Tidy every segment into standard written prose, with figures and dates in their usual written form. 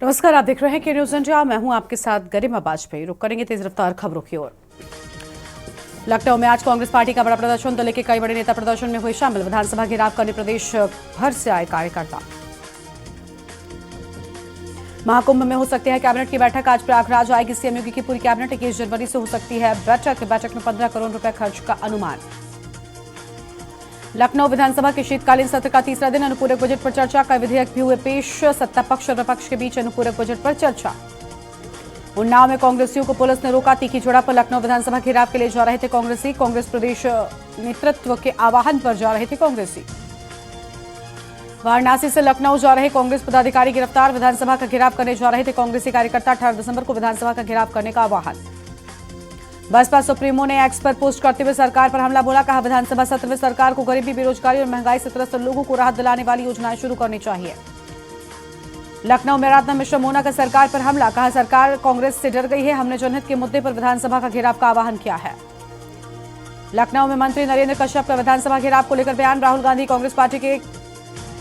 नमस्कार, आप देख रहे हैं के न्यूज इंडिया। मैं हूं आपके साथ गरिमा बाजपेयी। रुक करेंगे तेज रफ्तार खबरों की ओर। लखनऊ में आज कांग्रेस पार्टी का बड़ा प्रदर्शन। दल के कई बड़े नेता प्रदर्शन में हुए शामिल। विधानसभा घेराव करने प्रदेश भर से आए कार्यकर्ता। महाकुंभ में हो सकती है कैबिनेट की बैठक। आज प्रयागराज आएगी सीएम योगी की पूरी कैबिनेट। 21 जनवरी से हो सकती है बैठक में 15 करोड़ रुपए खर्च का अनुमान। लखनऊ विधानसभा के शीतकालीन सत्र का तीसरा दिन। अनुपूरक बजट पर चर्चा। कई विधेयक भी हुए पेश। सत्ता पक्ष और विपक्ष के बीच अनुपूरक बजट पर चर्चा। उन्नाव में कांग्रेसियों को पुलिस ने रोका। तीखी झड़प पर लखनऊ विधानसभा घेराव के लिए जा रहे थे कांग्रेसी। कांग्रेस प्रदेश नेतृत्व के आह्वान पर जा रहे थे कांग्रेसी। वाराणसी से लखनऊ जा रहे कांग्रेस पदाधिकारी गिरफ्तार। विधानसभा का घेराव करने जा रहे थे कांग्रेसी कार्यकर्ता। 18 दिसंबर को विधानसभा का घेराव करने का आह्वान। बसपा सुप्रीमो ने एक्स पर पोस्ट करते हुए सरकार पर हमला बोला। कहा, विधानसभा सत्र में सरकार को गरीबी, बेरोजगारी और महंगाई से त्रस्त लोगों को राहत दिलाने वाली योजनाएं शुरू करनी चाहिए। लखनऊ में राधा मिश्रा मोना का सरकार पर हमला। कहा, सरकार कांग्रेस से डर गई है। हमने जनहित के मुद्दे पर विधानसभा का घेराव का आह्वान किया है। लखनऊ में मंत्री नरेंद्र कश्यप का विधानसभा घेराव को लेकर बयान। राहुल गांधी कांग्रेस पार्टी के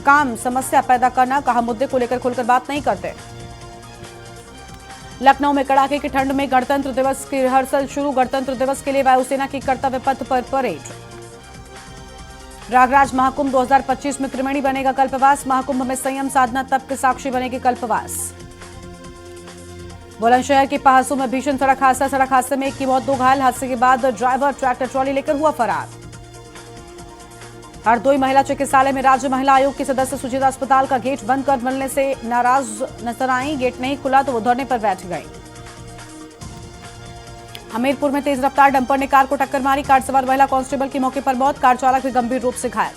काम समस्या पैदा करना। कहा, मुद्दे को लेकर खुलकर बात नहीं करते। लखनऊ में कड़ाके की ठंड में गणतंत्र दिवस की रिहर्सल शुरू। गणतंत्र दिवस के लिए वायुसेना की कर्तव्य पथ पर परेड। प्रयागराज महाकुंभ 2025 में त्रिवेणी बनेगा कल्पवास। महाकुंभ में संयम साधना तप के साक्षी बनेगी कल्पवास। बुलंदशहर के पहासू में भीषण सड़क हादसा। सड़क हादसे में एक की मौत, 2 घायल। हादसे के बाद ड्राइवर ट्रैक्टर ट्रॉली लेकर हुआ फरार। हरदोई महिला चिकित्सालय में राज्य महिला आयोग की सदस्य सुचिता अस्पताल का गेट बंद कर मिलने से नाराज नजर आई। गेट नहीं खुला तो वो धरने पर बैठ गई। हमीरपुर में तेज रफ्तार डंपर ने कार को टक्कर मारी। कार सवार महिला कांस्टेबल की मौके पर मौत। कार चालक भी गंभीर रूप से घायल।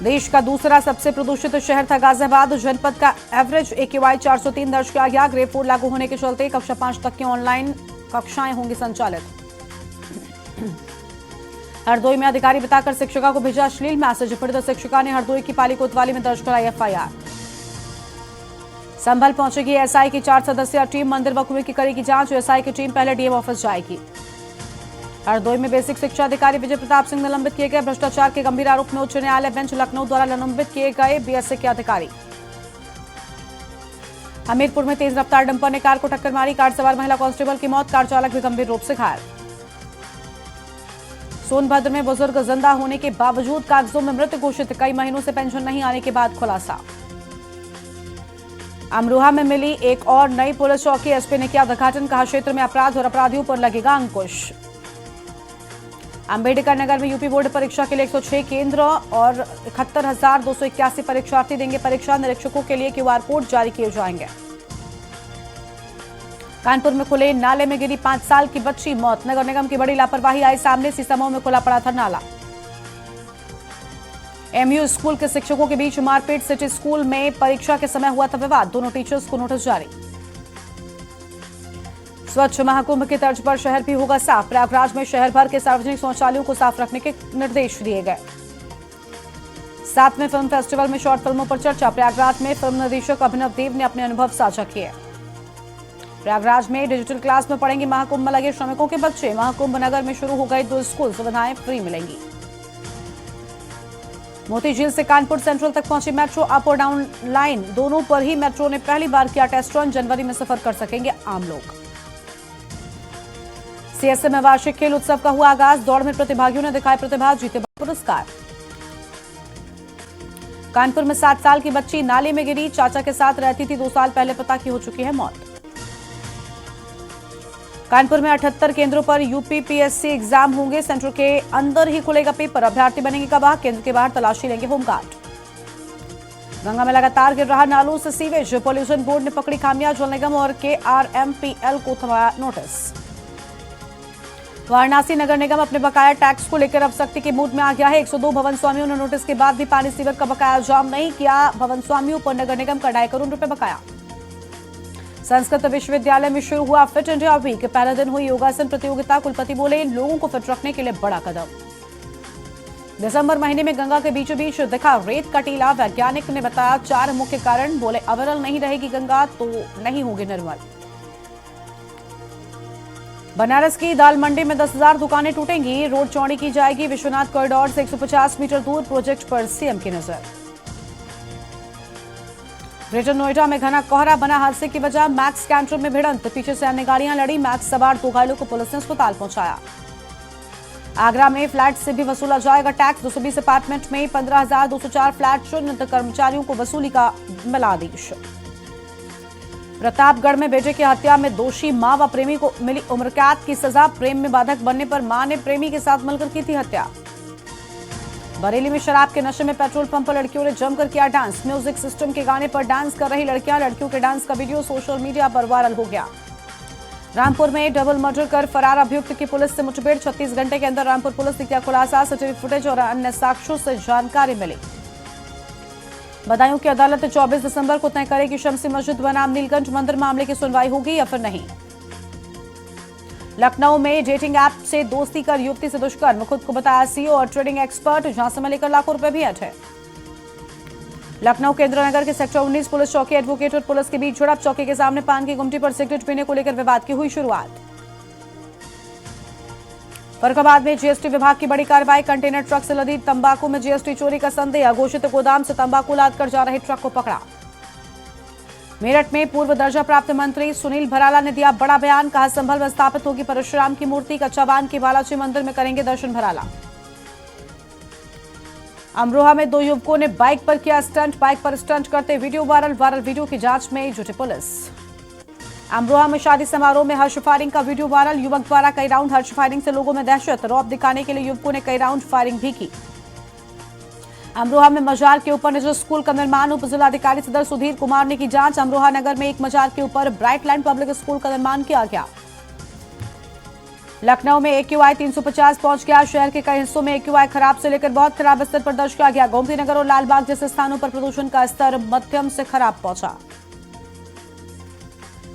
देश का दूसरा सबसे प्रदूषित शहर था गाजियाबाद। जनपद का एवरेज AQI 403 दर्ज किया गया। ग्रेड 4 लागू होने के चलते कक्षा 5 तक की ऑनलाइन कक्षाएं होंगी संचालित। हरदोई में अधिकारी बताकर शिक्षिका को भेजा अश्लील मैसेज। पीड़ित शिक्षिका ने हरदोई की पाली कोतवाली में दर्ज कराई FIR। संभल पहुंचेगी SI की 4 सदस्यीय टीम। मंदिर व कुएं की करेगी जांच। SI की टीम पहले डीएम ऑफिस जाएगी। हरदोई में बेसिक शिक्षा अधिकारी विजय प्रताप सिंह निलंबित किए गए। भ्रष्टाचार के गंभीर आरोप में उच्च न्यायालय बेंच। लखनऊ द्वारा निलंबित किए गए BSA के अधिकारी। हमीरपुर में तेज रफ्तार डंपर ने कार को टक्कर मारी। कार सवार महिला कांस्टेबल की मौत। कार चालक भी गंभीर रूप से घायल। सोनभद्र में बुजुर्ग जिंदा होने के बावजूद कागजों में मृत घोषित। कई महीनों से पेंशन नहीं आने के बाद खुलासा। अमरोहा में मिली एक और नई पुलिस चौकी। एसपी ने किया उद्घाटन। कहा, क्षेत्र में अपराध और अपराधियों पर लगेगा अंकुश। अंबेडकर नगर में यूपी बोर्ड परीक्षा के लिए 106 केंद्र और 71,281 परीक्षार्थी देंगे परीक्षा। निरीक्षकों के लिए QR कोड जारी किए जाएंगे। कानपुर में खुले नाले में गिरी 5 साल की बच्ची, मौत। नगर निगम की बड़ी लापरवाही आई सामने। सीसामऊ में खुला पड़ा था नाला। MU स्कूल के शिक्षकों के बीच मारपीट। सिटी स्कूल में परीक्षा के समय हुआ था विवाद। दोनों टीचर्स को नोटिस जारी। स्वच्छ महाकुंभ की तर्ज पर शहर भी होगा साफ। प्रयागराज में शहर भर के सार्वजनिक शौचालयों को साफ रखने के निर्देश दिए गए। 7वें फिल्म फेस्टिवल में शॉर्ट फिल्मों पर चर्चा। प्रयागराज में फिल्म निर्देशक अभिनव देव ने अपने अनुभव साझा किए। प्रयागराज में डिजिटल क्लास में पढ़ेंगे महाकुंभ में लगे श्रमिकों के बच्चे। महाकुंभ नगर में शुरू हो गए 2 स्कूल। सुविधाएं फ्री मिलेंगी। मोती झील से कानपुर सेंट्रल तक पहुंची मेट्रो। अप और डाउन लाइन दोनों पर ही मेट्रो ने पहली बार किया टेस्ट रन। जनवरी में सफर कर सकेंगे आम लोग। CSM में वार्षिक खेल उत्सव का हुआ आगाज। दौड़ में प्रतिभागियों ने दिखाए प्रतिभा, जीते पुरस्कार। कानपुर में 7 साल की बच्ची नाले में गिरी। चाचा के साथ रहती थी। 2 साल पहले पिता की हो चुकी है मौत। कानपुर में 78 केंद्रों पर UPPSC एग्जाम होंगे। सेंटर के अंदर ही खुलेगा पेपर। अभ्यर्थी बनेंगे गवाह। केंद्र के बाहर तलाशी लेंगे होमगार्ड। गंगा में लगातार गिर रहा नालों से सीवेज। पॉल्यूशन बोर्ड ने पकड़ी खामियां। जल निगम और KRMPL को थमाया नोटिस। वाराणसी नगर निगम अपने बकाया टैक्स को लेकर अब सख्ती के मूड में आ गया है। 102 भवन स्वामियों ने नोटिस के बाद भी पानी सीवर का बकाया जाम नहीं किया। भवन स्वामियों पर नगर निगम का 2.5 करोड़ रुपए बकाया। संस्कृत विश्वविद्यालय में शुरू हुआ फिट इंडिया वीक। पहले दिन हुई योगासन प्रतियोगिता। कुलपति बोले, लोगों को फिट रखने के लिए बड़ा कदम। दिसंबर महीने में गंगा के बीचों बीच दिखा रेत का टीला। वैज्ञानिक ने बताया 4 मुख्य कारण। बोले, अविरल नहीं रहेगी गंगा तो नहीं होगी निर्मल। बनारस की दाल मंडी में 10,000 दुकानें टूटेंगी। रोड चौड़ी की जाएगी। विश्वनाथ कॉरिडोर से 150 मीटर दूर। प्रोजेक्ट पर CM की नजर। ग्रेटर नोएडा में घना कोहरा बना हादसे की वजह मैक्स कैंटर में भिड़ंत, पीछे से अन्य गाड़ियां लड़ी, मैक्स सवार 2 घायलों को पुलिस ने अस्पताल पहुंचाया। आगरा में फ्लैट से भी वसूला जाएगा टैक्स, 220 अपार्टमेंट में 15,204 फ्लैट शून्य, कर्मचारियों को वसूली का मिला आदेश। प्रतापगढ़ में बेटे की हत्या में दोषी मां व प्रेमी को मिली उम्र कैद की सजा, प्रेम में बाधक बनने पर मां ने प्रेमी के साथ मिलकर की थी हत्या। बरेली में शराब के नशे में पेट्रोल पंप पर लड़कियों ने जमकर किया डांस, म्यूजिक सिस्टम के गाने पर डांस कर रही लड़कियों के डांस का वीडियो सोशल मीडिया पर वायरल हो गया। रामपुर में डबल मर्डर कर फरार अभियुक्त की पुलिस से मुठभेड़, 36 घंटे के अंदर रामपुर पुलिस ने किया खुलासा, सीसीटीवी फुटेज और अन्य साक्ष्यों से जानकारी मिली। बदायूं की अदालत 24 दिसंबर को तय करेगी शमसी मस्जिद बनाम नीलकंठ मंदिर मामले की सुनवाई होगी या फिर नहीं। लखनऊ में डेटिंग ऐप से दोस्ती कर युवती से दुष्कर्म, खुद को बताया सीईओ और ट्रेडिंग एक्सपर्ट, झांसे में लेकर लाखों रुपए भी हटे। लखनऊ के इंद्रनगर के सेक्टर 19 पुलिस चौकी एडवोकेट और पुलिस के बीच झड़प, चौकी के सामने पान की गुमटी पर सिगरेट पीने को लेकर विवाद की हुई शुरुआत। फरुखाबाद में जीएसटी विभाग की बड़ी कार्रवाई, कंटेनर ट्रक से लदी तंबाकू में जीएसटी चोरी का संदेह, अघोषित गोदाम से तंबाकू लादकर जा रहे ट्रक को पकड़ा। मेरठ में पूर्व दर्जा प्राप्त मंत्री सुनील भराला ने दिया बड़ा बयान, कहा संभल में स्थापित होगी परशुराम की मूर्ति, कच्चाबान के बालाजी मंदिर में करेंगे दर्शन भराला। अमरोहा में 2 युवकों ने बाइक पर किया स्टंट, बाइक पर स्टंट करते वीडियो वायरल वीडियो की जांच में जुटी पुलिस। अमरोहा में शादी समारोह में हर्ष फायरिंग का वीडियो वायरल, युवक द्वारा कई राउंड हर्ष फायरिंग से लोगों में दहशत, रौब दिखाने के लिए युवकों ने कई राउंड फायरिंग भी की। अमरोहा में मजार के ऊपर निजी स्कूल का निर्माण, उप जिलाधिकारी सदर सुधीर कुमार ने की जांच, अमरोहा नगर में एक मजार के ऊपर ब्राइट लाइन पब्लिक स्कूल का निर्माण किया गया। लखनऊ में AQI 350 पहुंच गया, शहर के कई हिस्सों में AQI खराब से लेकर बहुत खराब स्तर पर दर्ज किया गया। गोमती नगर और लालबाग जैसे स्थानों पर प्रदूषण का स्तर मध्यम से खराब पहुंचा।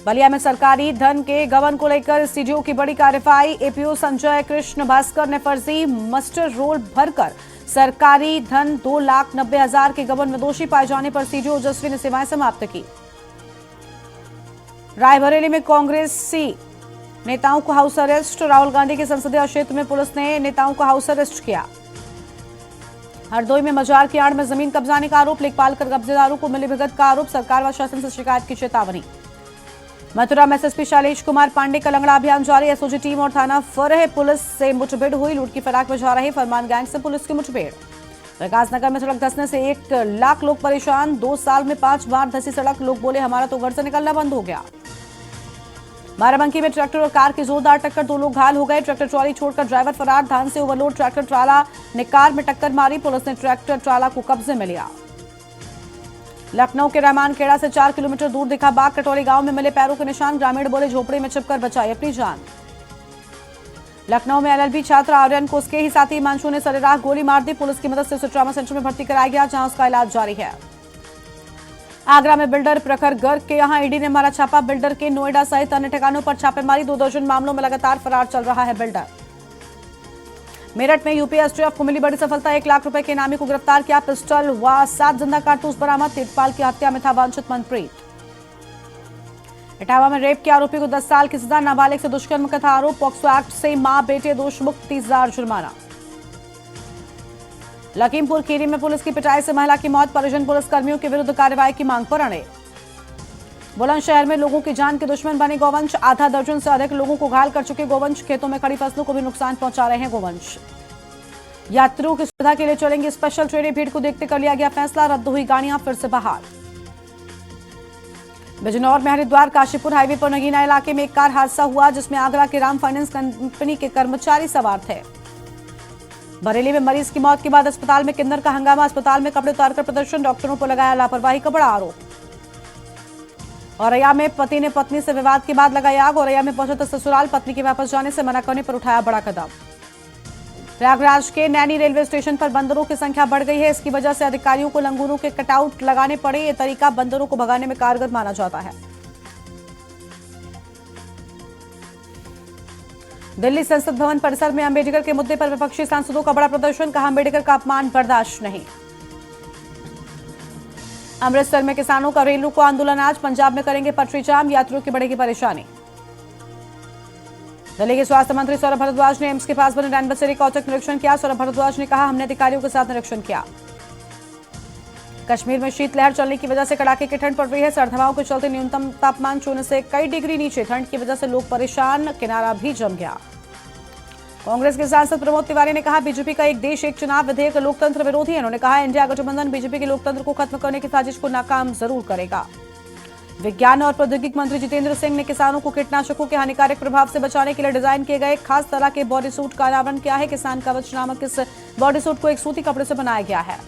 बलिया में सरकारी धन के गबन को लेकर सीडीओ की बड़ी कार्रवाई, एपीओ संजय कृष्ण भास्कर ने फर्जी मस्टर रोल भरकर सरकारी धन 2,90,000 के गबन में दोषी पाए जाने पर सीडीओ ओजस्वी ने सेवाएं समाप्त की। रायबरेली में कांग्रेसी नेताओं को हाउस अरेस्ट, राहुल गांधी के संसदीय क्षेत्र में पुलिस ने नेताओं को हाउस अरेस्ट किया। हरदोई में मजार की आड़ में जमीन कब्जाने का आरोप, लेखपाल कर कब्जेदारों को मिली भगत का आरोप, सरकार व शासन से शिकायत की चेतावनी। मथुरा में एसएसपी शैलेश कुमार पांडे का लंगड़ा अभियान जारी, एसओजी टीम और थाना फरह पुलिस से मुठभेड़ हुई, लूट की फिराक में जा रहे फरमान गैंग से पुलिस की मुठभेड़। विकासनगर में सड़क धंसने से 1 लाख लोग परेशान, 2 साल में 5 बार धंसी सड़क, लोग बोले हमारा तो घर से निकलना बंद हो गया। बाराबंकी में ट्रैक्टर और कार की जोरदार टक्कर, 2 लोग घायल हो गए, ट्रैक्टर ट्रॉली छोड़कर ड्राइवर फरार, धान से ओवरलोड ट्रैक्टर ट्राला ने कार में टक्कर मारी, पुलिस ने ट्रैक्टर ट्राला को कब्जे में लिया। लखनऊ के रहमान खेड़ा से 4 किलोमीटर दूर दिखा बाघ, कटोरी गांव में मिले पैरों के निशान, ग्रामीण बोले झोपड़ी में छिपकर बचाई अपनी जान। लखनऊ में एलएलबी छात्र आर्यन को उसके ही साथी हिमांशु ने सरेराह गोली मार दी, पुलिस की मदद से उसे ट्रॉमा सेंटर में भर्ती कराया गया, जहां उसका इलाज जारी है। आगरा में बिल्डर प्रखर गर्ग के यहां ईडी ने मारा छापा, बिल्डर के नोएडा सहित अन्य ठिकानों पर छापेमारी, 2 दर्जन मामलों में लगातार फरार चल रहा है बिल्डर। मेरठ में यूपी एसटीएफ को मिली बड़ी सफलता, 1 लाख रुपए के इनामी को गिरफ्तार किया, पिस्टल व 7 जिंदा कारतूस बरामद, तेजपाल की हत्या में था वांछित मनप्रीत। इटावा में रेप के आरोपी को 10 साल की सजा, नाबालिग से दुष्कर्म का था आरोप, पॉक्सो एक्ट से मां बेटे दोष मुक्त, 30,000 जुर्माना। लखीमपुर खीरी में पुलिस की पिटाई से महिला की मौत, परिजन पुलिस कर्मियों के विरुद्ध कार्रवाई की मांग पर अड़े। बुलंदशहर में लोगों की जान के दुश्मन बने गोवंश, आधा दर्जन से अधिक लोगों को घायल कर चुके गोवंश, खेतों में खड़ी फसलों को भी नुकसान पहुंचा रहे हैं गोवंश। यात्रियों की सुविधा के लिए चलेंगी स्पेशल ट्रेनें, भीड़ को देखते कर लिया गया फैसला, रद्द हुई गाड़ियां फिर से बहाल। बिजनौर में हरिद्वार काशीपुर हाईवे पर नगीना इलाके में एक कार हादसा हुआ, जिसमें आगरा के राम फाइनेंस कंपनी के कर्मचारी सवार थे। बरेली में मरीज की मौत के बाद अस्पताल में किन्नर का हंगामा, अस्पताल में कपड़े उतारकर प्रदर्शन, डॉक्टरों पर लगाया लापरवाही का बड़ा आरोप। औरैया में पति ने पत्नी से विवाद के बाद लगाई आग, औरैया में पहुंचा तो ससुराल, पत्नी के वापस जाने से मना करने पर उठाया बड़ा कदम। प्रयागराज के नैनी रेलवे स्टेशन पर बंदरों की संख्या बढ़ गई है, इसकी वजह से अधिकारियों को लंगूरों के कटआउट लगाने पड़े, ये तरीका बंदरों को भगाने में कारगर माना जाता है। दिल्ली संसद भवन परिसर में अंबेडकर के मुद्दे पर विपक्षी सांसदों का बड़ा प्रदर्शन, कहा अंबेडकर का अपमान बर्दाश्त नहीं। अमृतसर में किसानों का रेल रोको आंदोलन आज, पंजाब में करेंगे पटरी जाम, यात्रियों की बढ़ेगी परेशानी। दिल्ली के स्वास्थ्य मंत्री सौरभ भारद्वाज ने एम्स के पास बने रैन बसेरे का औचक निरीक्षण किया, सौरभ भारद्वाज ने कहा हमने अधिकारियों के साथ निरीक्षण किया। कश्मीर में शीतलहर चलने की वजह से कड़ाके की ठंड पड़ रही है। सर्द हवाओं के चलते न्यूनतम तापमान शून्य से कई डिग्री नीचे। ठंड की वजह से लोग परेशान, किनारा भी जम गया। कांग्रेस के सांसद प्रमोद तिवारी ने कहा, बीजेपी का एक देश एक चुनाव विधेयक लोकतंत्र विरोधी है। उन्होंने कहा, इंडिया गठबंधन बीजेपी के लोकतंत्र को खत्म करने की साजिश को नाकाम जरूर करेगा। विज्ञान और प्रौद्योगिकी मंत्री जितेंद्र सिंह ने किसानों को कीटनाशकों के हानिकारक प्रभाव से बचाने के लिए डिजाइन किए गए खास तरह के बॉडी सूट का अनावरण किया है। किसान कवच नामक इस बॉडी सूट को एक सूती कपड़े से बनाया गया है।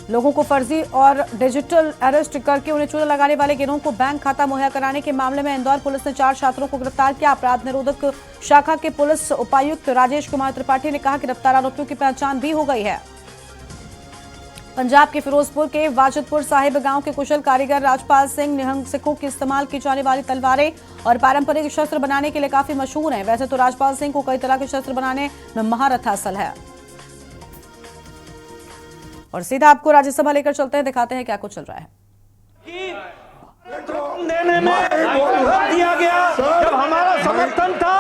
लोगों को फर्जी और डिजिटल अरेस्ट करके उन्हें चूना लगाने वाले गिरोह को बैंक खाता मुहैया कराने के मामले में इंदौर पुलिस ने 4 छात्रों को गिरफ्तार किया। अपराध निरोधक शाखा के पुलिस उपायुक्त राजेश कुमार त्रिपाठी ने कहा, गिरफ्तार आरोपियों की पहचान भी हो गई है। पंजाब के फिरोजपुर के वाजिदपुर साहिब गांव के कुशल कारीगर राजपाल सिंह निहंग सिखों की इस्तेमाल की जाने वाली तलवारें और पारंपरिक शस्त्र बनाने के लिए काफी मशहूर हैं। वैसे तो राजपाल सिंह को कई तरह के शस्त्र बनाने में महारत हासिल है। और सीधा आपको राज्यसभा लेकर चलते हैं, दिखाते हैं क्या कुछ चल रहा है। देने में दिया गया जब हमारा समर्थन था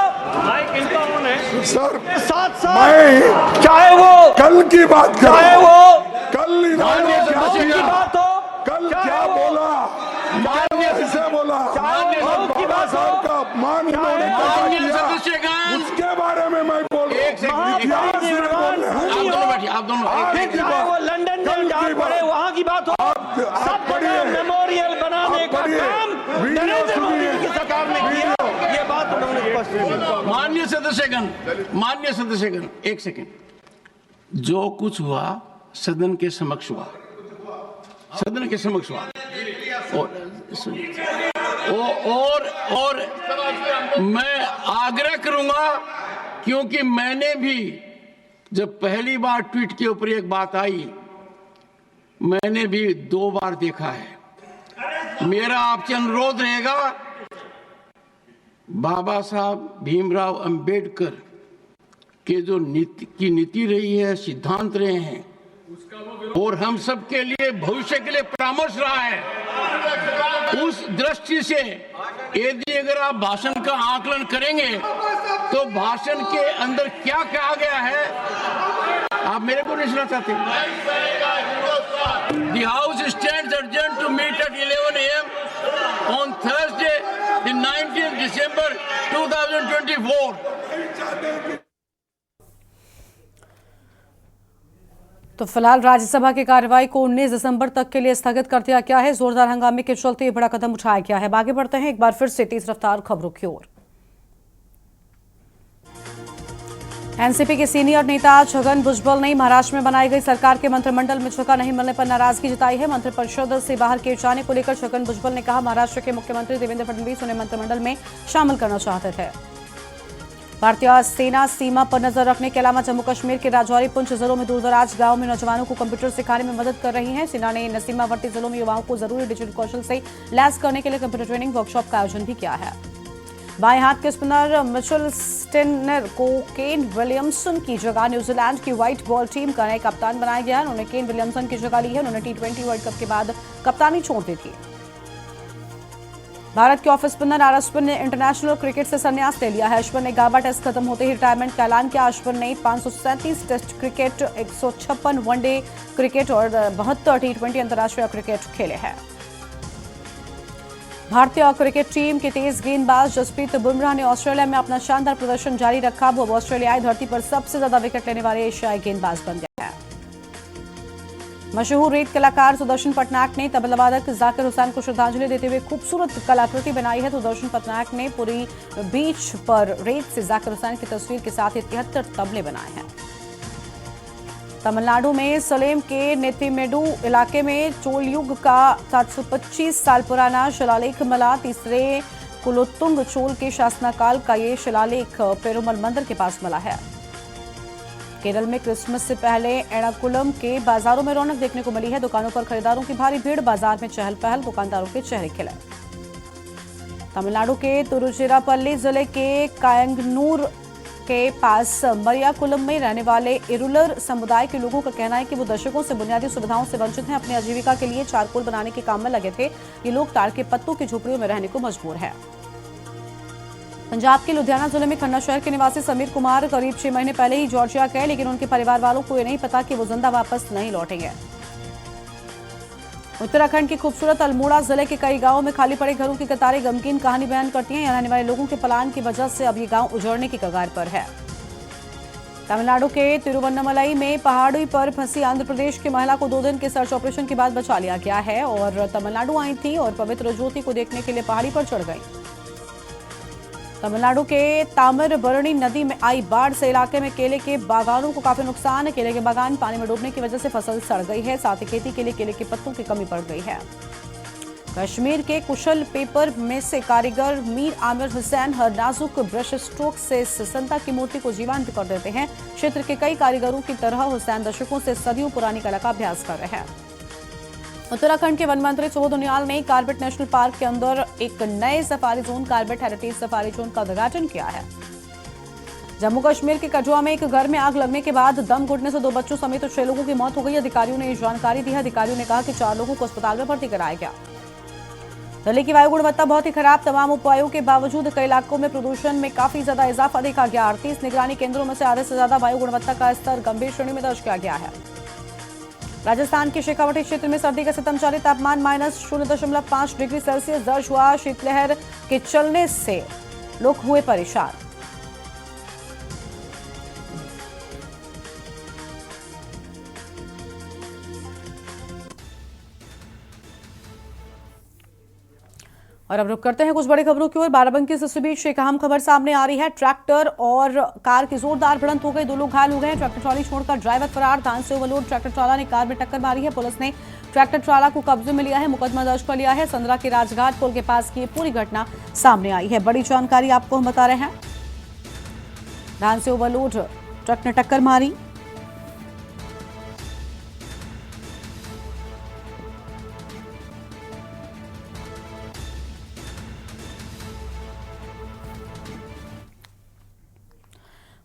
सर, साथ चाहे वो कल की बात कर, चाहे वो कल की बात हो, कल क्या बोला, कैसे बोला, की बात हो, का अपमान उन्होंने किया, उसके बारे में मैं बोल वो लंदन में जाकर पड़े वहाँ की बात हो, सब जगह मेमोरियल बनाने का काम नरेंद्र मोदी की सरकार ने किया। ये बात उन्होंने स्पष्ट की। माननीय सदस्यगण, एक सेकंड। जो कुछ हुआ सदन के समक्ष हुआ, सदन के समक्ष हुआ। और मैं आग्रह करूंगा, क्योंकि मैंने भी जब पहली बार ट्वीट के ऊपर एक बात आई, मैंने भी 2 बार देखा है। मेरा आपसे अनुरोध रहेगा, बाबा साहब भीमराव अंबेडकर के जो नीति रही है, सिद्धांत रहे हैं, और हम सब के लिए भविष्य के लिए परामर्श रहा है, उस दृष्टि से यदि अगर आप भाषण का आकलन करेंगे तो भाषण के अंदर क्या कहा गया है, आप मेरे को नहीं सुना चाहते। The House stands adjourned to meet at 11 a.m. on Thursday, the 19th December 2024. तो फिलहाल राज्यसभा की कार्रवाई को 19 दिसंबर तक के लिए स्थगित कर दिया गया है। जोरदार हंगामे के चलते ये बड़ा कदम उठाया गया है। आगे बढ़ते हैं एक बार फिर से तेज रफ्तार खबरों की ओर। एनसीपी के सीनियर नेता छगन भुजबल ने महाराष्ट्र में बनाई गई सरकार के मंत्रिमंडल में जगह नहीं मिलने पर नाराजगी जताई है। मंत्रिपरिषद से बाहर किए जाने को लेकर छगन भुजबल ने कहा, महाराष्ट्र के मुख्यमंत्री देवेंद्र फडणवीस उन्हें मंत्रिमंडल में शामिल करना चाहते थे। भारतीय सेना सीमा पर नजर रखने के अलावा जम्मू कश्मीर के राजौरी, पुंछ जिलों में दूरदराज गांव में नौजवानों को कंप्यूटर सिखाने में मदद कर रही है। सेना ने इन सीमावर्ती जिलों में युवाओं को जरूरी डिजिटल कौशल से लैस करने के लिए कंप्यूटर ट्रेनिंग वर्कशॉप का आयोजन भी किया है। बाएं हाथ के स्पिनर मिचेल स्टेनर को केन विलियमसन की जगह न्यूजीलैंड की व्हाइट बॉल टीम का नया कप्तान बनाया गया है। उन्होंने केन विलियमसन की जगह ली है। उन्होंने T20 वर्ल्ड कप के बाद कप्तानी छोड़ दी थी। भारत के ऑफ स्पिनर आर अश्विन ने इंटरनेशनल क्रिकेट से संन्यास ले लिया है। अश्विन ने गाबा टेस्ट खत्म होते ही रिटायरमेंट का ऐलान किया। अश्विन ने 537 टेस्ट क्रिकेट, 156 वनडे क्रिकेट और 72 T20 अंतर्राष्ट्रीय क्रिकेट खेले हैं। भारतीय क्रिकेट टीम के तेज गेंदबाज जसप्रीत बुमराह ने ऑस्ट्रेलिया में अपना शानदार प्रदर्शन जारी रखा। वो ऑस्ट्रेलियाई धरती पर सबसे ज्यादा विकेट लेने वाले एशियाई गेंदबाज बन गए हैं। मशहूर रेत कलाकार सुदर्शन पटनायक ने तबलावादक जाकिर हुसैन को श्रद्धांजलि देते हुए खूबसूरत कलाकृति बनाई है। सुदर्शन पटनायक ने पूरी बीच पर रेत से जाकिर हुसैन की तस्वीर के साथ 73 तबले बनाए हैं। तमिलनाडु में सलेम के नेतिमेडु इलाके में चोल युग का 725 साल पुराना शिलालेख मिला। तीसरे कुलोत्तुंग चोल के शासनकाल का ये शिलालेख पेरुमल मंदिर के पास मिला है। केरल में क्रिसमस से पहले एर्नाकुलम के बाजारों में रौनक देखने को मिली है। दुकानों पर खरीदारों की भारी भीड़, बाजार में चहल पहल, दुकानदारों के चेहरे खिले। तमिलनाडु के तिरुचिरापल्ली जिले के कायंगनूर के पास मरियाकुलम में रहने वाले इरुलर समुदाय के लोगों का कहना है कि वो दशकों से बुनियादी सुविधाओं से वंचित हैं। अपनी आजीविका के लिए चारकोल बनाने के काम में लगे थे। ये लोग ताड़ के पत्तों की झोपड़ियों में रहने को मजबूर है। पंजाब के लुधियाना जिले में खन्ना शहर के निवासी समीर कुमार करीब 6 महीने पहले ही जॉर्जिया गए, लेकिन उनके परिवार वालों को ये नहीं पता कि वो जिंदा वापस नहीं लौटेंगे। उत्तराखंड की खूबसूरत अल्मोड़ा जिले के कई गांवों में खाली पड़े घरों की कतारें गमगीन कहानी बयान करती हैं। यहाँ रहने वाले लोगों के पलायन की वजह से अब ये गांव उजड़ने की कगार पर है। तमिलनाडु के तिरुवन्नमलई में पहाड़ी पर फंसी आंध्र प्रदेश की महिला को 2 दिन के सर्च ऑपरेशन के बाद बचा लिया गया है और तमिलनाडु आई थी और पवित्र ज्योति को देखने के लिए पहाड़ी पर चढ़ गई। तमिलनाडु के तामिरबरणी नदी में आई बाढ़ से इलाके में केले के बागानों को काफी नुकसान है। केले के बागान पानी में डूबने की वजह से फसल सड़ गई है, साथ ही खेती के लिए केले के पत्तों की कमी पड़ गई है। कश्मीर के कुशल पेपर में से कारीगर मीर आमिर हुसैन हर नाजुक ब्रश स्ट्रोक से संता की मूर्ति को जीवंत कर देते हैं। क्षेत्र के कई कारीगरों की तरह हुसैन दशकों से सदियों पुरानी कला का अभ्यास कर रहे हैं। उत्तराखंड के वन मंत्री सुबोध उनियाल ने कार्बेट नेशनल पार्क के अंदर एक नए safari zone Corbett heritage safari zone का उद्घाटन किया है। जम्मू कश्मीर के कठुआ में एक घर में आग लगने के बाद दम घुटने से 2 बच्चों समेत 6 लोगों की मौत हो गई। अधिकारियों ने जानकारी दी है। अधिकारियों ने कहा कि 4 लोगों को अस्पताल में भर्ती कराया गया। दिल्ली की वायु गुणवत्ता बहुत ही खराब। तमाम उपायों के बावजूद कई इलाकों में प्रदूषण में काफी ज्यादा इजाफा देखा गया। 38 निगरानी केंद्रों में से आधे से ज्यादा वायु गुणवत्ता का स्तर गंभीर श्रेणी में दर्ज किया गया है। राजस्थान के शेखावटी क्षेत्र में सर्दी का सितम जारी। तापमान -0.5 डिग्री सेल्सियस दर्ज हुआ। शीतलहर के चलने से लोग हुए परेशान। और अब रुक करते हैं कुछ बड़ी खबरों की ओर। बाराबंकी से इस बीच एक अहम खबर सामने आ रही है। ट्रैक्टर और कार की जोरदार भिड़ंत हो गई। 2 लोग घायल हो गए। ट्रैक्टर ट्रॉली छोड़कर ड्राइवर फरार। धान से ओवरलोड ट्रैक्टर ट्राला ने कार में टक्कर मारी है। पुलिस ने ट्रैक्टर ट्राला को कब्जे में लिया है, मुकदमा दर्ज कर लिया है। संदरा के राजघाट पुल के पास की पूरी घटना सामने आई है। बड़ी जानकारी आपको हम बता रहे हैं। धान से ओवरलोड ट्रक ने टक्कर मारी।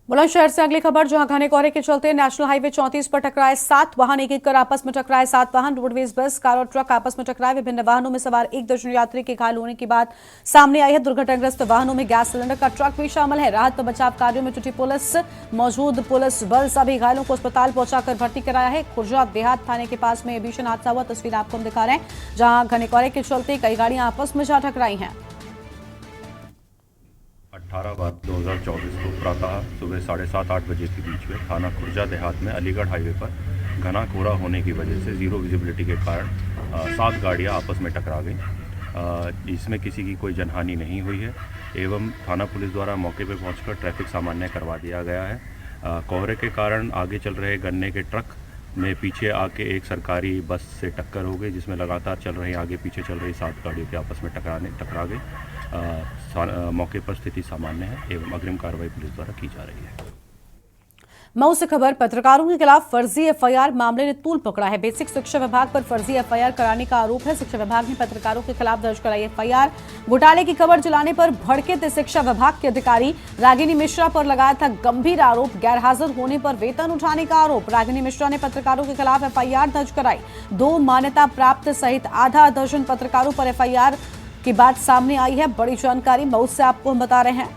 बुलंदशहर से अगली खबर, जहां घने कोहरे के चलते नेशनल हाईवे 34 पर टकराए 7 वाहन। एक कर आपस में टकराए 7 वाहन। रोडवेज बस, कार और ट्रक आपस में टकराए। विभिन्न वाहनों में सवार 1 दर्जन यात्री के घायल होने की बात सामने आई है। दुर्घटनाग्रस्त वाहनों में गैस सिलेंडर का ट्रक भी शामिल है। राहत व बचाव कार्यों में जुटी पुलिस, मौजूद पुलिस बल सभी घायलों को अस्पताल पहुंचाकर भर्ती कराया है। खुर्जा देहात थाने के पास में भीषण हादसा हुआ। तस्वीर आपको हम दिखा रहे हैं, जहां घने कोहरे के चलते कई गाड़ियां आपस में जा टकराई हैं। 18/2024 को प्रातः सुबह 7:30-8 बजे के बीच में थाना खुर्जा देहात में अलीगढ़ हाईवे पर घना कोहरा होने की वजह से जीरो विजिबिलिटी के कारण 7 गाड़ियां आपस में टकरा गईं। इसमें किसी की कोई जनहानि नहीं हुई है एवं थाना पुलिस द्वारा मौके पर पहुंचकर ट्रैफिक सामान्य करवा दिया गया है। कोहरे के कारण आगे चल रहे गन्ने के ट्रक में पीछे आके एक सरकारी बस से टक्कर हो गई, जिसमें लगातार चल रही आगे पीछे चल रही 7 गाड़ियों के आपस में टकरा गई। मौके पर स्थिति सामान्य है एवं अग्रिम कार्रवाई पुलिस द्वारा की जा रही है। मऊ से खबर, पत्रकारों के खिलाफ फर्जी एफआईआर मामले ने तूल पकड़ा है। बेसिक शिक्षा विभाग पर फर्जी एफआईआर कराने का आरोप है। शिक्षा विभाग ने पत्रकारों के खिलाफ दर्ज कराई एफआईआर। घोटाले की खबर चलाने पर भड़के थे शिक्षा विभाग के अधिकारी। रागिनी मिश्रा पर लगाया था गंभीर आरोप। गैरहाजिर होने पर वेतन उठाने का आरोप। रागिनी मिश्रा ने पत्रकारों के खिलाफ एफआईआर दर्ज कराई। 2 मान्यता प्राप्त सहित आधा दर्जन पत्रकारों पर एफआईआर की बात सामने आई है। बड़ी जानकारी मऊ से आपको हम बता रहे हैं।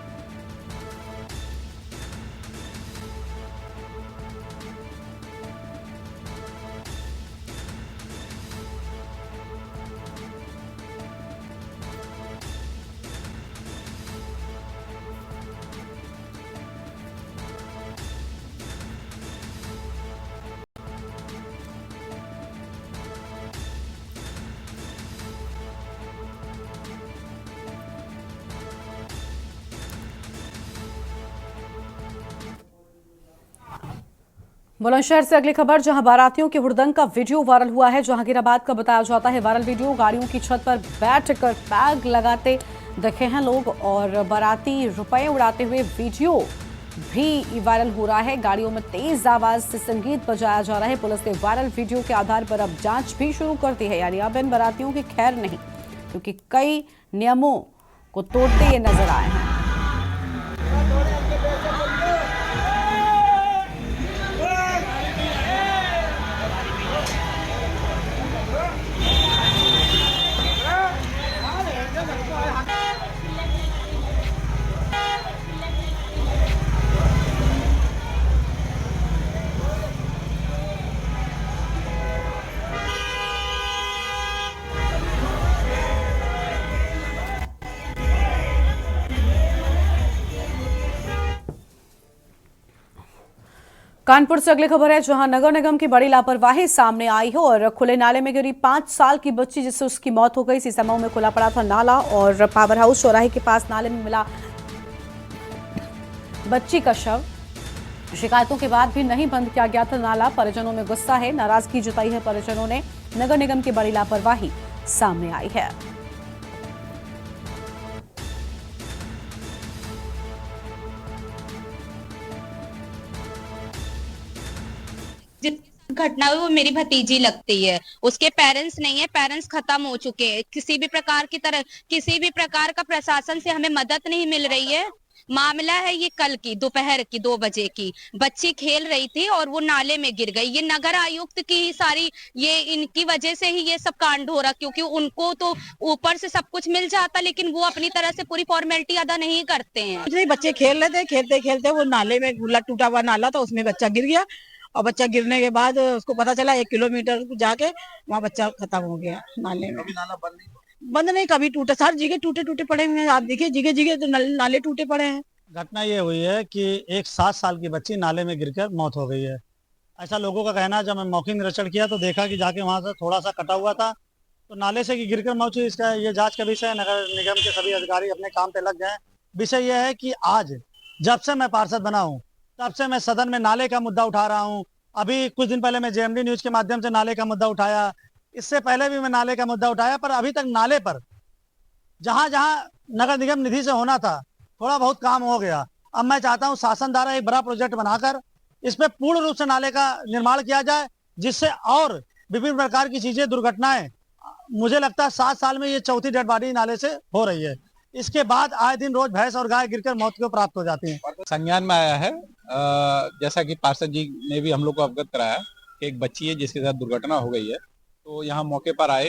बुलंदशहर से अगली खबर, जहां बारातियों के हुड़दंग का वीडियो वायरल हुआ है। जहांगीराबाद का बताया जाता है वायरल वीडियो। गाड़ियों की छत पर बैठकर बैग लगाते दिखे हैं लोग और बाराती रुपए उड़ाते हुए वीडियो भी वायरल हो रहा है। गाड़ियों में तेज आवाज से संगीत बजाया जा रहा है। पुलिस ने वायरल वीडियो के आधार पर अब जांच भी शुरू कर दी है। यानी अब इन बारातियों की खैर नहीं, क्योंकि कई नियमों को तोड़ते ये नजर आए हैं। कानपुर से अगली खबर है, जहां नगर निगम की बड़ी लापरवाही सामने आई है और खुले नाले में गिरी 5 साल की बच्ची जिससे उसकी मौत हो गई। सीसामऊ में खुला पड़ा था नाला और पावर हाउस चौराहे के पास नाले में मिला बच्ची का शव। शिकायतों के बाद भी नहीं बंद किया गया था नाला। परिजनों में गुस्सा है, नाराजगी जताई है परिजनों ने। नगर निगम की बड़ी लापरवाही सामने आई है। घटना हुई वो मेरी भतीजी लगती है। उसके पेरेंट्स नहीं है, पेरेंट्स खत्म हो चुके हैं। किसी भी प्रकार का प्रशासन से हमें मदद नहीं मिल रही है। मामला है ये कल की दोपहर की 2 बजे की, बच्ची खेल रही थी और वो नाले में गिर गई। ये नगर आयुक्त की ही सारी, ये इनकी वजह से ही ये सब कांड हो रहा, क्योंकि उनको तो ऊपर से सब कुछ मिल जाता, लेकिन वो अपनी तरह से पूरी फॉर्मेलिटी अदा नहीं करते हैं। बच्चे खेल रहे थे, खेलते खेलते वो नाले में टूटा हुआ नाला था, उसमें बच्चा गिर गया और बच्चा गिरने के बाद उसको पता चला 1 किलोमीटर जाके वहाँ बच्चा खत्म हो गया नाले में। नाला बंद नहीं, कभी टूटा, सारी जगह टूटे पड़े हुए हैं। आप देखिए जगह तो नाले टूटे पड़े हैं। घटना ये हुई है कि एक 7 साल की बच्ची नाले में गिरकर मौत हो गई है। ऐसा लोगों का कहना है। जब मैं मौखिक निरीक्षण किया तो देखा कि जाके वहाँ से थोड़ा सा कटा हुआ था, तो नाले से गिरकर मौत हुई। इसका ये जांच का विषय है, नगर निगम के सभी अधिकारी अपने काम पे लग गए। विषय यह है कि आज जब से मैं पार्षद बना हूँ तब से मैं सदन में नाले का मुद्दा उठा रहा हूँ। अभी कुछ दिन पहले मैं JMD न्यूज के माध्यम से नाले का मुद्दा उठाया, इससे पहले भी मैं नाले का मुद्दा उठाया, पर अभी तक नाले पर जहां जहां नगर निगम निधि से होना था थोड़ा बहुत काम हो गया। अब मैं चाहता हूं शासन द्वारा एक बड़ा प्रोजेक्ट बनाकर इस पे पूर्ण रूप से नाले का निर्माण किया जाए, जिससे और विभिन्न प्रकार की चीजें, दुर्घटनाएं, मुझे लगता है 7 साल में ये चौथी डेड बॉडी नाले से हो रही है। इसके बाद आए दिन रोज भैंस और गाय गिरकर मौत को प्राप्त हो जाती है। संज्ञान में आया है, जैसा कि पार्षद जी ने भी हम लोग को अवगत कराया कि एक बच्ची है जिसके साथ दुर्घटना हो गई है, तो यहाँ मौके पर आए।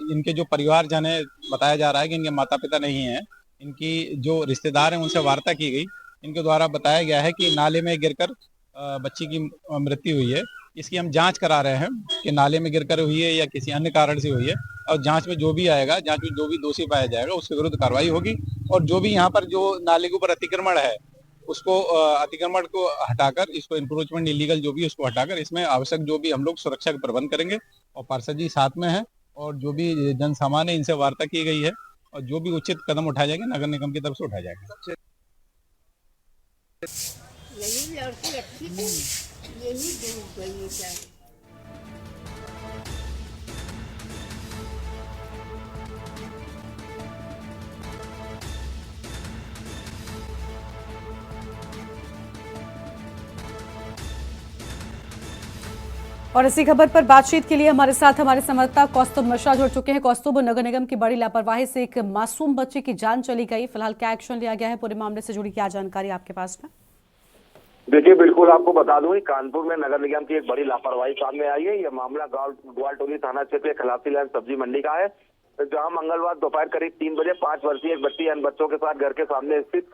इनके जो परिवारजन है, बताया जा रहा है कि इनके माता पिता नहीं हैं, इनकी जो रिश्तेदार हैं उनसे वार्ता की गई। इनके द्वारा बताया गया है कि नाले में गिरकर बच्ची की मृत्यु हुई है। इसकी हम जांच करा रहे हैं कि नाले में गिरकर हुई है या किसी अन्य कारण से हुई है, और जांच में जो भी आएगा, जांच में जो भी दोषी पाया जाएगा उसके विरुद्ध कार्रवाई होगी। और जो भी यहाँ पर जो नाले के ऊपर अतिक्रमण है उसको, अतिक्रमण को हटाकर, इसको इंक्रोचमेंट इलीगल जो भी उसको हटाकर इसमें आवश्यक जो भी हम लोग सुरक्षा के प्रबंध करेंगे। और पार्षद जी साथ में है और जो भी जन सामान्य इनसे वार्ता की गई है और जो भी उचित कदम उठाए जाएंगे नगर निगम की तरफ से उठाया जाएगा। यही लड़की अच्छी थी, यही डूब गई है। और इसी खबर पर बातचीत के लिए हमारे साथ हमारे संवाददाता कौस्तुभ मिश्रा जुड़ चुके हैं। कौस्तुभ, नगर निगम की बड़ी लापरवाही से एक मासूम बच्चे की जान चली गई, फिलहाल क्या एक्शन लिया गया है, पूरे मामले से जुड़ी क्या जानकारी आपके पास में? देखिए, बिल्कुल आपको बता दूं, कानपुर में नगर निगम की एक बड़ी लापरवाही सामने आई है। यह मामला ग्वालटोली थाना क्षेत्र के खलासी लाइन सब्जी मंडी का है, जहां मंगलवार दोपहर करीब 3 बजे 5 वर्षीय एक बच्ची अन्य बच्चों के साथ घर के सामने स्थित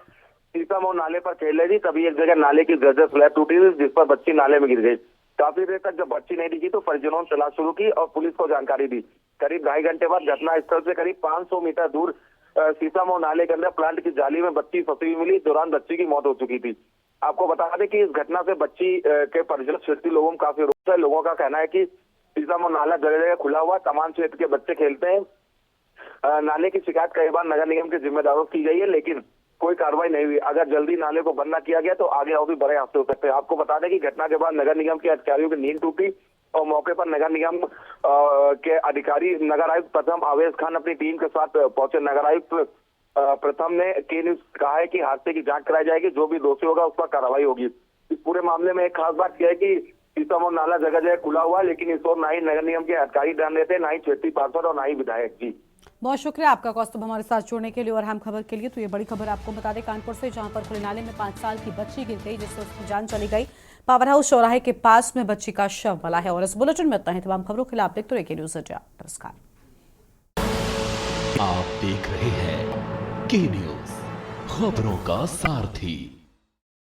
सीसामऊ नाले पर खेल रही थी। तभी एक जगह नाले की जर्जर स्लैब टूटी थी, जिस पर बच्ची नाले में गिर गई। काफी देर तक जब बच्ची नहीं दिखी तो परिजनों ने तलाश शुरू की और पुलिस को जानकारी दी। करीब 2.5 घंटे बाद घटना स्थल से करीब 500 मीटर दूर सीसामऊ नाले के अंदर प्लांट की जाली में बच्ची फंसी हुई मिली। दौरान बच्ची की मौत हो चुकी थी। आपको बता दें कि इस घटना से बच्ची के परिजन क्षेत्रीय लोगों में काफी रोष है। लोगों का कहना है कि सीसामऊ नाला जगह जगह खुला हुआ, तमाम क्षेत्र के बच्चे खेलते हैं। नाले की शिकायत कई बार नगर निगम के जिम्मेदारों की गई है, लेकिन कोई कार्रवाई नहीं हुई। अगर जल्दी नाले को बंद न किया गया तो आगे और भी बड़े हादसे हो सकते हैं। आपको बता दें कि घटना के बाद नगर निगम के अधिकारियों की नींद टूटी और मौके पर नगर निगम के अधिकारी नगर आयुक्त प्रथम आवेश खान अपनी टीम के साथ पहुंचे। नगर आयुक्त प्रथम ने के न्यूज कहा है कि हादसे की जांच कराई जाएगी, जो भी दोषी होगा उस पर कार्रवाई होगी। इस पूरे मामले में एक खास बात यह है कि सीसामऊ नाला जगह जगह खुला हुआ, लेकिन इस ओर ना ही नगर निगम के अधिकारी ध्यान देते, ना ही क्षेत्रीय पार्षद और ना ही विधायक। जी, बहुत शुक्रिया आपका कौस्तुभ हमारे साथ जुड़ने के लिए और हम खबर के लिए। तो ये बड़ी खबर आपको बता दें कानपुर से, जहां पर खुले नाले में 5 साल की बच्ची गिर गई, जिससे उसकी जान चली गई। पावर हाउस चौराहे के पास में बच्ची का शव मिला है। और इस बुलेटिन में इतना ही। तमाम खबरों के लिए आप देखते रहिए न्यूज़ इंडिया। नमस्कार। आप देख रहे हैं के न्यूज़, खबरों का सारथी।